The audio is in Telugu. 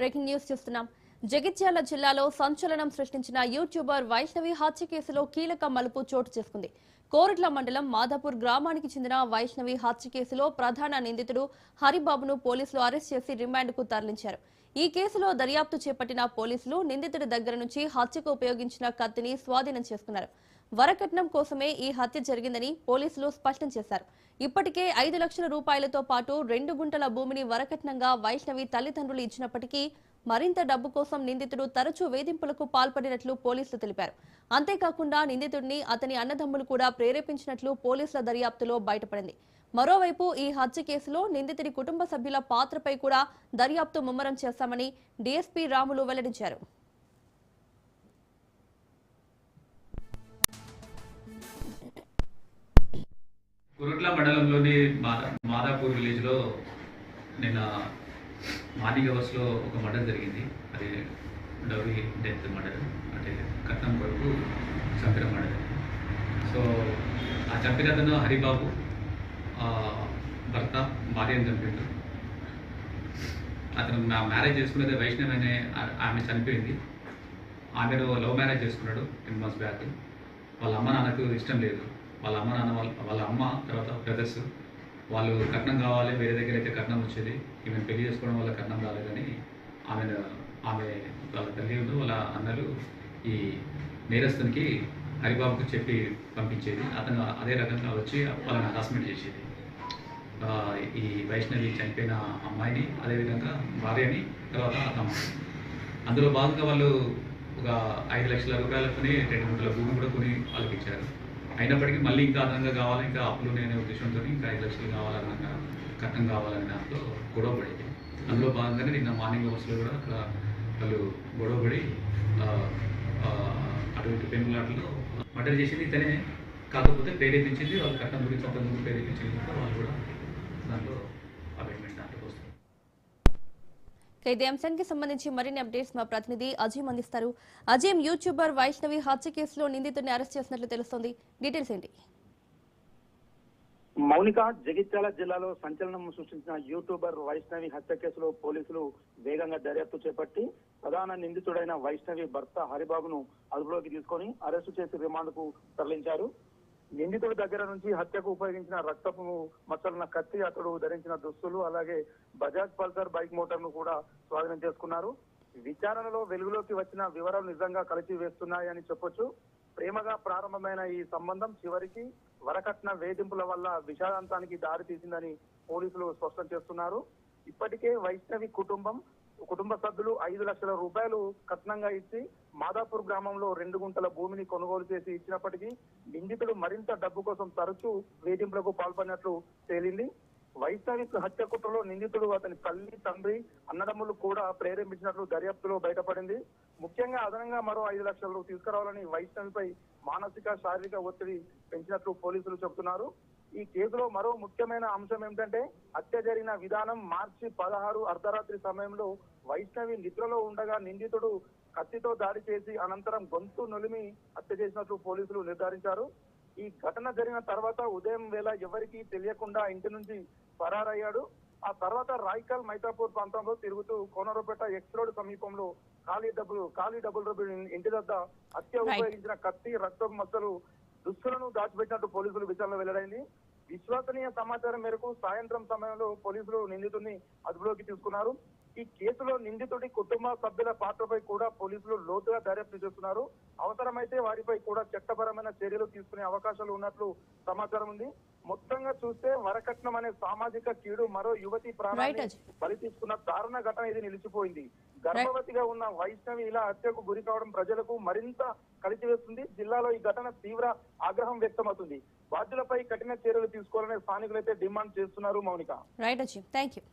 బ్రేకింగ్ న్యూస్ చూస్తున్నాం. జగిత్యాల జిల్లాలో సంచలనం సృష్టించిన యూట్యూబర్ వైష్ణవి హత్య కేసులో కీలక మలుపు చోటు చేసుకుంది. కోరుట్ల మండలం మాదాపూర్ గ్రామానికి చెందిన వైష్ణవి హత్య కేసులో ప్రధాన నిందితుడు హరిబాబును పోలీసులు అరెస్ట్ చేసి రిమాండ్కు తరలించారు. ఈ కేసులో దర్యాప్తు చేపట్టిన పోలీసులు నిందితుడి దగ్గర నుంచి హత్యకు ఉపయోగించిన కత్తిని స్వాధీనం చేసుకున్నారు. వరకట్నం కోసమే ఈ హత్య జరిగిందని పోలీసులు స్పష్టం చేశారు. ఇప్పటికే 5 లక్షల రూపాయలతో పాటు 2 గుంటల భూమిని వరకట్నంగా వైష్ణవి తల్లిదండ్రులు ఇచ్చినప్పటికీ మరింత డబ్బు కోసం నిందితుడు తరచూ వేధింపులకు పాల్పడినట్లు పోలీసులు తెలిపారు. అంతేకాకుండా నిందితుడిని అతని అన్నదమ్ములు కూడా ప్రేరేపించినట్లు పోలీసుల దర్యాప్తులో బయటపడింది. మరోవైపు ఈ హత్య కేసులో నిందితుడి కుటుంబ సభ్యుల పాత్రపై కూడా దర్యాప్తు ముమ్మరం చేశామని డీఎస్పీ రాములు వెల్లడించారు. కురుట్ల మండలంలోని మాదాపూర్ విలేజ్లో నిన్న మార్నింగ్ అవర్స్లో ఒక మర్డర్ జరిగింది. అది డౌరీ డెత్ మర్డర్, అంటే కట్నం కొరకు చంపిన మర్డర్. సో ఆ చంపిన అతను హరిబాబు భర్త భార్యను చంపిండు. అతను మ్యారేజ్ చేసుకున్నది వైష్ణవి అనే ఆమె చనిపోయింది. ఆమెను లవ్ మ్యారేజ్ చేసుకున్నాడు 10 months బ్యాక్. వాళ్ళ అమ్మ నాన్నకు ఇష్టం లేదు. వాళ్ళ అమ్మ నాన్న వాళ్ళ అమ్మ తర్వాత బ్రదర్స్ వాళ్ళు కట్నం కావాలి, వేరే దగ్గర అయితే కట్నం వచ్చేది. ఈమెను పెళ్లి చేసుకోవడం వల్ల కట్నం రాలేదని ఆమె వాళ్ళ తల్లి వాళ్ళ అన్నలు ఈ నేరస్తునికి హరిబాబుకు చెప్పి పంపించేది. అతను అదే రకంగా వచ్చి వాళ్ళని హరాస్మెంట్ చేసేది. ఈ వైష్ణవి చనిపోయిన అమ్మాయిని, అదేవిధంగా భార్యని, తర్వాత అతమ్మ. అందులో భాగంగా వాళ్ళు ఒక 5 లక్షల రూపాయలతోనే 2 గుంటల భూమి కూడా కొని వాళ్ళకి ఇచ్చారు. అయినప్పటికీ మళ్ళీ ఇంకా అదనంగా కావాలి, ఇంకా అప్పులు లేని ఉద్దేశంతో ఇంకా 5 లక్షలు కావాలన్నా కట్నం కావాలని దాంట్లో గొడవ పడింది. అందులో భాగంగానే నిన్న మార్నింగ్ అవర్స్లో కూడా అక్కడ వాళ్ళు గొడవపడి అటువంటి పెనుగులాటలో మర్డర్ చేసింది ఇతనే. కాకపోతే ప్రేరేపించింది వాళ్ళు కట్నం గురించి అంతకుముందు ప్రేరేపించింది కనుక వాళ్ళు కూడా దాంట్లో అపాయింట్మెంట్ దాంట్లోకి వస్తారు. ఇదే అంశానికి సంబంధించి మరిన్ని అప్డేట్స్ మా ప్రతినిధి అజీం అందిస్తారు. అజీం, యూట్యూబర్ వైష్ణవి హత్య కేసులో నిందితుడిని అరెస్ట్ చేసినట్లు తెలుస్తోంది. డీటెయిల్స్ ఏంటి? మౌనిక, జగిత్యాల జిల్లాలో సంచలనం సృష్టించిన యూట్యూబర్ వైష్ణవి హత్య కేసులో పోలీసులు వేగంగా దర్యాప్తు చేపట్టి ప్రధాన నిందితుడైన వైష్ణవి భర్త హరిబాబును అదుపులోకి తీసుకొని అరెస్టు చేసి రిమాండ్కు తరలించారు. నిందితుడి దగ్గర నుంచి హత్యకు ఉపయోగించిన రక్తపు మచ్చలున్న కత్తి, అతడు ధరించిన దుస్తులు, అలాగే బజాజ్ పల్సర్ బైక్ మోటార్ ను కూడా స్వాధీనం చేసుకున్నారు. విచారణలో వెలుగులోకి వచ్చిన వివరాలు నిజంగా కలిసి వేస్తున్నాయని చెప్పొచ్చు. ప్రేమగా ప్రారంభమైన ఈ సంబంధం చివరికి వరకట్న వేధింపుల వల్ల విషాదాంతానికి దారి తీసిందని పోలీసులు స్పష్టం చేస్తున్నారు. ఇప్పటికే వైష్ణవి కుటుంబ సభ్యులు 5 లక్షల రూపాయలు కట్నంగా ఇచ్చి మాదాపూర్ గ్రామంలో 2 గుంటల భూమిని కొనుగోలు చేసి ఇచ్చినప్పటికీ నిందితుడు మరింత డబ్బు కోసం తరచూ వేధింపులకు పాల్పడినట్లు తేలింది. వైష్ణవి హత్య కుట్రలో నిందితుడు అతని తల్లి, తండ్రి, అన్నదమ్ములు కూడా ప్రేరేపించినట్లు దర్యాప్తులో బయటపడింది. ముఖ్యంగా అదనంగా మరో 5 లక్షలు తీసుకురావాలని వైష్ణవిపై మానసిక, శారీరక ఒత్తిడి పెంచినట్లు పోలీసులు చెబుతున్నారు. ఈ కేసులో మరో ముఖ్యమైన అంశం ఏమిటంటే హత్య జరిగిన విధానం. మార్చి 16 అర్ధరాత్రి సమయంలో వైష్ణవి నిద్రలో ఉండగా నిందితుడు కత్తితో దాడి చేసి అనంతరం గొంతు నులిమి హత్య చేసినట్లు పోలీసులు నిర్ధారించారు. ఈ ఘటన జరిగిన తర్వాత ఉదయం వేళ ఎవరికీ తెలియకుండా ఇంటి నుంచి పరారయ్యాడు. ఆ తర్వాత రాయికల్ మైతాపూర్ ప్రాంతంలో తిరుగుతూ కోనరపేట ఎక్స్ రోడ్ సమీపంలో ఖాళీ డబుల్ రోడ్ ఇంటి వద్ద హత్య ఉపయోగించిన కత్తి, రక్తపు మచ్చలు, దుస్తులను దాచిపెట్టినట్టు పోలీసులు విచారణలో వెల్లడైంది. విశ్వసనీయ సమాచారం మేరకు సాయంత్రం సమయంలో పోలీసులు నిందితుడిని అదుపులోకి తీసుకున్నారు. ఈ కేసులో నిందితుడి కుటుంబ సభ్యుల పాత్రపై కూడా పోలీసులు లోతుగా దర్యాప్తు చేస్తున్నారు. అవసరమైతే వారిపై కూడా చట్టపరమైన చర్యలు తీసుకునే అవకాశాలు ఉన్నట్లు సమాచారం ఉంది. మొత్తంగా చూస్తే వరకట్నం అనే సామాజిక కీడు మరో యువతి ప్రాణాన్ని బలి తీసుకున్న దారుణ ఘటన ఇది నిలిచిపోయింది. గర్భవతిగా ఉన్న వైష్ణవి ఇలా హత్యకు గురి కావడం ప్రజలకు మరింత కలిసివేస్తుంది. జిల్లాలో ఈ ఘటన తీవ్ర ఆగ్రహం వ్యక్తమవుతుంది. బాధ్యులపై కఠిన చర్యలు తీసుకోవాలని స్థానికులైతే డిమాండ్ చేస్తున్నారు. మౌనిక. Right Azeem, thank you.